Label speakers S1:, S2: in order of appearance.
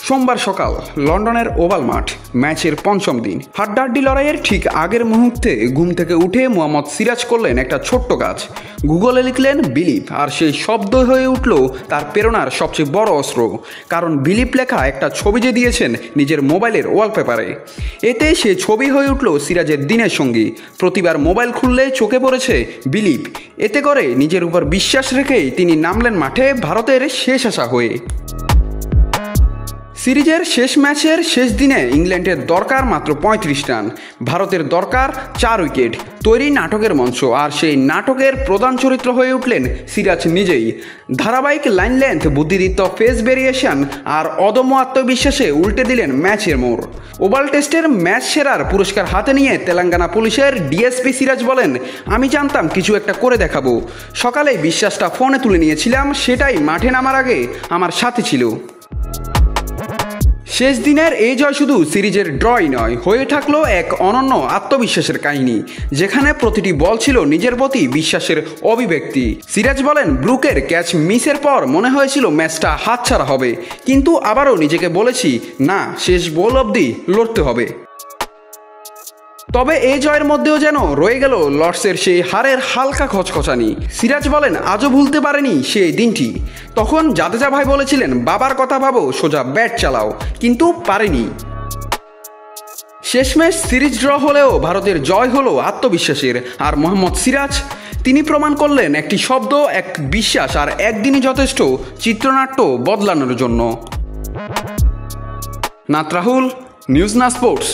S1: সোমবার সকাল লন্ডনের ওভাল মাঠ, ম্যাচের পঞ্চম দিন। হাড্ডাহাড্ডি লড়াইয়ের ঠিক আগের মুহূর্তে ঘুম থেকে উঠে মোহাম্মদ সিরাজ করলেন একটা ছোট্ট কাজ। গুগলে লিখলেন বিলিভ, আর সেই শব্দ হয়ে উঠল তার প্রেরণার সবচেয়ে বড় অস্ত্র। কারণ বিলিভ লেখা একটা ছবি যে দিয়েছেন নিজের মোবাইলের ওয়ালপেপারে, এতে সে ছবি হয়ে উঠল সিরাজের দিনের সঙ্গী। প্রতিবার মোবাইল খুললে চোখে পড়েছে বিলিভ। এতে করে নিজের উপর বিশ্বাস রেখেই তিনি নামলেন মাঠে ভারতের শেষ আশা হয়ে। সিরিজের শেষ ম্যাচের শেষ দিনে ইংল্যান্ডের দরকার মাত্র ৩৫ রান, ভারতের দরকার ৪ উইকেট। তৈরি নাটকের মঞ্চ, আর সেই নাটকের প্রধান চরিত্র হয়ে উঠলেন সিরাজ নিজেই। ধারাবাহিক লাইন লেন্থ, বুদ্ধিদীপ্ত ফেস ভেরিয়েশন আর অদম্য আত্মবিশ্বাসে উল্টে দিলেন ম্যাচের মোড়। ওভাল টেস্টের ম্যাচ সেরার পুরস্কার হাতে নিয়ে তেলেঙ্গানা পুলিশের ডিএসপি সিরাজ বলেন, আমি জানতাম কিছু একটা করে দেখাবো। সকালেই বিশ্বাসটা ফোনে তুলে নিয়েছিলাম, সেটাই মাঠে নামার আগে আমার সাথে ছিল। শেষ দিনের এই জয় শুধু সিরিজের ড্রই নয়, হয়ে থাকলো এক অনন্য আত্মবিশ্বাসের কাহিনী, যেখানে প্রতিটি বল ছিল নিজের প্রতি বিশ্বাসের অভিব্যক্তি। সিরাজ বলেন, ব্রুকের ক্যাচ মিসের পর মনে হয়েছিল ম্যাচটা হাতছাড়া হবে, কিন্তু আবারও নিজেকে বলেছি না, শেষ বল অবধি লড়তে হবে। তবে এই জয়ের মধ্যেও যেন রয়ে গেল লর্ডসের সেই হারের হালকা খচখচানি। সিরাজ বলেন, আজও ভুলতে পারেনি সেই দিনটি। তখন জাদেজা ভাই বলেছিলেন, বাবার কথা ভাবো, সোজা ব্যাট চালাও, কিন্তু পারেনি। শেষমেশ সিরিজ ড্র হলেও ভারতের জয় হলো আত্মবিশ্বাসের। আর মোহাম্মদ সিরাজ, তিনি প্রমাণ করলেন একটি শব্দ, এক বিশ্বাস আর একদিনই যথেষ্ট চিত্রনাট্য বদলানোর জন্য। নাত রাহুল, নিউজ না স্পোর্টস।